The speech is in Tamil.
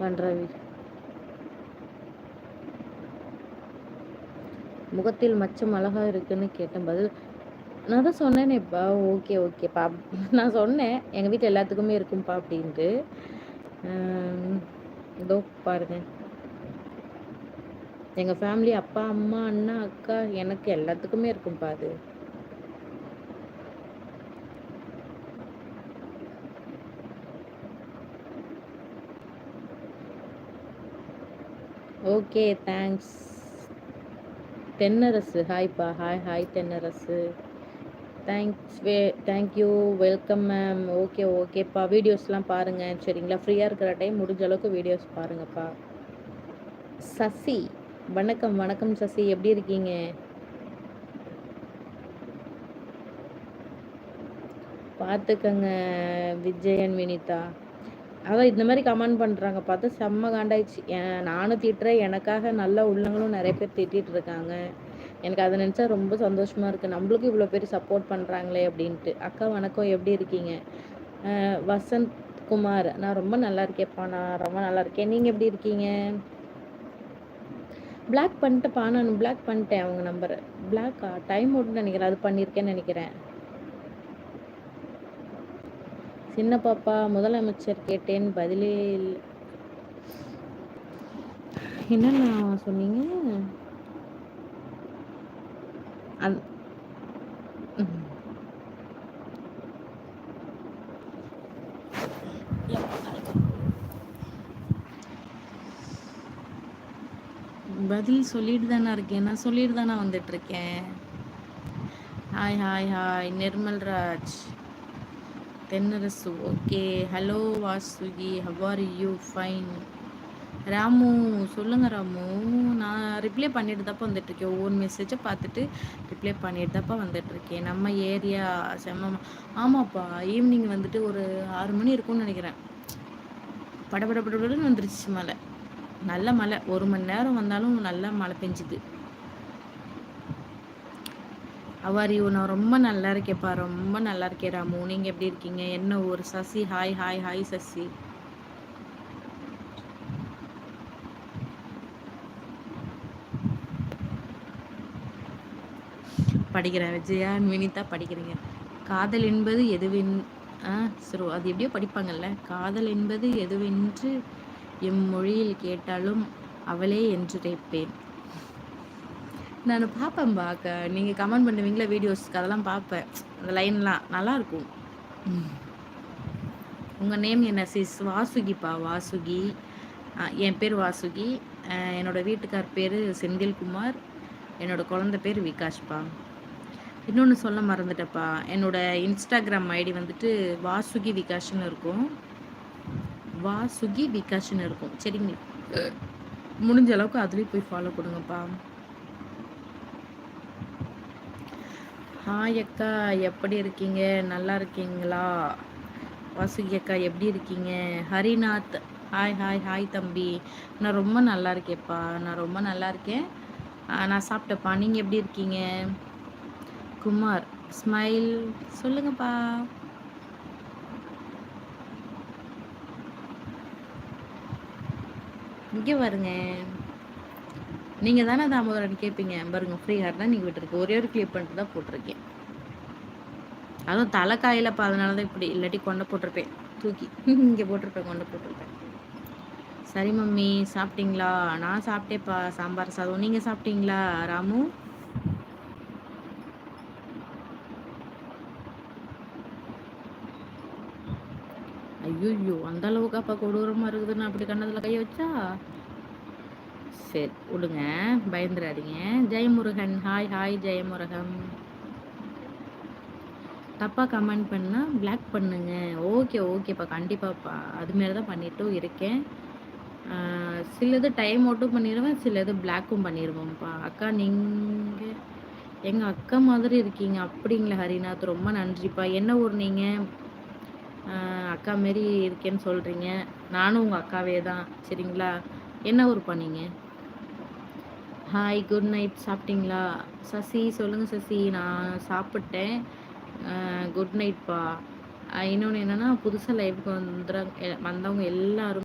கன்றாவி. முகத்தில் மச்சம் அழகா இருக்குன்னு கேட்டேன். பதில் நான் தான் சொன்னேனேப்பா. ஓகே, ஓகேப்பா. நான் சொன்னேன், எங்க வீட்ல எல்லாத்துக்குமே இருக்கும்ப்பா அப்டின்ட்டு. ம். இதோ பாருங்க. எங்க ஃபேமிலி அப்பா, அம்மா, அண்ணா, அக்கா எனக்கு எல்லாத்துக்குமே இருக்கும்ப்பா அது. Okay, thanks. தென்னரசு ஹாய்ப்பா. Hi, hi Thennarasu. Thanks thank you. Welcome ma'am. Okay, ஓகேப்பா. வீடியோஸ்லாம் பாருங்க. சரிங்களா? ஃப்ரீயா இருக்கிற டைம் முடிஞ்ச அளவுக்கு வீடியோஸ் பாருங்கப்பா. சசி. வணக்கம், வணக்கம் சசி. எப்படி இருக்கீங்க? பார்த்துக்கங்க விஜயன், வினிதா. அதான் இந்த மாரி கமெண்ட் பண்றாங்க. பார்த்தா செம்ம காண்டாயிடுச்சு. நானும் திட்டுறேன். எனக்காக நல்ல உள்ளவங்களும் நெறைய பேர் திட்டிட்டு இருக்காங்க. எனக்கு அத நெனச்சா ரொம்ப சந்தோஷமா இருக்கு. நம்மளுக்கும் இவ்வளோ பேர் சப்போர்ட் பண்றாங்களே அப்டின்ட்டு. அக்கா வணக்கம். எப்படி இருக்கீங்க? வசந்த் குமார். நான் ரொம்ப நல்லா இருக்கேன்ப்பா. நான் ரொம்ப நல்லா இருக்கேன். நீங்க எப்படி இருக்கீங்க? பிளாக் பண்ணிட்டேன்ப்பா. நான் பிளாக் பண்ணிட்டேன் அவங்க நம்பர. பிளாக்கா? டைம் அவுட்ன்னு நெனைக்கிறேன். அது பண்ணியிருக்கேன்னு நெனைக்கிறேன். சின்ன பாப்பா முதலமைச்சர் கேட்டேன் பதிலே இல்ல. என்னண்ணா சொன்னீங்க? அந் ம். பதில் சொல்லிட்டு தானே இருக்கேன். நான் சொல்லிட்டு தானே வந்துட்டுருக்கேன். Hi, hi, hi. Nirmalraj. Thennarasu. Okay. Hello Vasuki. How are you? Fine. Ramu. சொல்லுங்க ராமு. நான் ரிப்ளை பண்ணிட்டு தான்ப்பா வந்துட்டுருக்கேன். ஒவ்வொரு மெசேஜை பார்த்துட்டு ரிப்ளை பண்ணிட்டு தான்ப்பா வந்துட்டுருக்கேன். நம்ம ஏரியா செம்ம. ஆமாப்பா. ஈவினிங் வந்துட்டு ஒரு 6 மணி இருக்கும்னு நினைக்கிறேன். படபடன்னு வந்துருச்சு மழை. நல்ல மழை. 1 மணி நேரம் வந்தாலும் நல்லா மழை பெஞ்சுது. அவாரியூ. நான் ரொம்ப நல்லா இருக்கேன்ப்பா. ரொம்ப நல்லா இருக்கேன் ராமு. நீங்கள் எப்படி இருக்கீங்க? என்ன ஒரு Sasi. Hi, hi, hi Sasi. படிக்கிறேன். விஜயா வினிதா படிக்கிறீங்க. காதல் என்பது எதுவென் சரி, அது எப்படியோ படிப்பாங்கல்ல. காதல் என்பது எதுவென்று எம்மொழியில் கேட்டாலும் அவளே என்று கேட்பேன். நான் பார்ப்பேன்பா. நீங்கள் கமெண்ட் பண்ணுவீங்களா வீடியோஸ்க்கு? அதெல்லாம் பார்ப்பேன். அந்த லைன்லாம் நல்லாயிருக்கும். உங்கள் நேம் என்ன சிஸ்? வாசுகிப்பா. வாசுகி. என் பேர் வாசுகி. என்னோடய வீட்டுக்கார் பேர் செந்தில்குமார். என்னோடய குழந்தை பேர் விகாஷ்ப்பா. இன்னொன்று சொல்ல மறந்துட்டப்பா. என்னோடய இன்ஸ்டாகிராம் ஐடி வந்துட்டு வாசுகி விகாஷ்னு இருக்கும். வாசுகி விகாஷ்னு இருக்கும். சரிங்க, முடிஞ்ச அளவுக்கு அதுலேயும் போய் ஃபாலோ கொடுங்கப்பா. ஹாய் அக்கா, எப்படி இருக்கீங்க? நல்லா இருக்கீங்களா? வாசுகி அக்கா எப்படி இருக்கீங்க? ஹரிநாத். ஹாய், ஹாய், ஹாய் தம்பி. நான் ரொம்ப நல்லா இருக்கேன்ப்பா. நான் ரொம்ப நல்லா இருக்கேன். நான் சாப்பிட்டேப்பா. நீங்கள் எப்படி இருக்கீங்க? குமார். ஸ்மைல் சொல்லுங்கப்பா. இங்கே பாருங்க. நீங்கள் தானே தாமோதரன் கேட்பீங்க பாருங்க. ஃப்ரீ ஹேர் தான் நீங்கள் விட்டுருக்கு. ஒரே ஒரு கிளிப் பண்ணிட்டு தான் போட்டிருக்கேன். அதுவும் தலைக்காயிலப்பா. அதனால தான் இப்படி. இல்லாட்டி கொண்டை போட்டிருப்பேன். தூக்கி இங்கே போட்டிருப்பேன். கொண்டை போட்டிருப்பேன். சரி மம்மி. சாப்பிட்டீங்களா? நான் சாப்பிட்டேப்பா. சாம்பார் சாதம். நீங்கள் சாப்பிட்டீங்களா ராமு? ஐயோ, அந்த அளவுக்கு அப்பா கொடூரமாக இருக்குதுன்னு அப்படி கண்ணதில் கையை வச்சா? சரி விடுங்க, பயந்துடாதீங்க. ஜெயமுருகன். Hi, hi Jayamurugan. தப்பாக கமெண்ட் பண்ணால் பிளாக் பண்ணுங்க. ஓகே, ஓகேப்பா. கண்டிப்பாப்பா. அதுமாரி தான் பண்ணிட்டும் இருக்கேன். சிலது டைம் அவுட்டும் பண்ணிடுவேன், சிலது பிளாக்கும் பண்ணிடுவோம்ப்பா. அக்கா நீங்கள் எங்கள் அக்கா மாதிரி இருக்கீங்க. அப்படிங்களா ஹரிநாத்? ரொம்ப நன்றிப்பா. என்ன ஊர் நீங்கள்? அக்கா மாரி இருக்கேன்னு சொல்கிறீங்க. நானும் உங்கள் அக்காவே தான். சரிங்களா? என்ன ஊர்ப்பா நீங்கள்? Hi, good night. சாப்பிட்டீங்களா? சசி சொல்லுங்கள் சசி. நான் சாப்பிட்டேன். குட் நைட்ப்பா. இன்னொன்று என்னென்னா, புதுசாக லைவுக்கு வந்தவங்க எல்லாரும்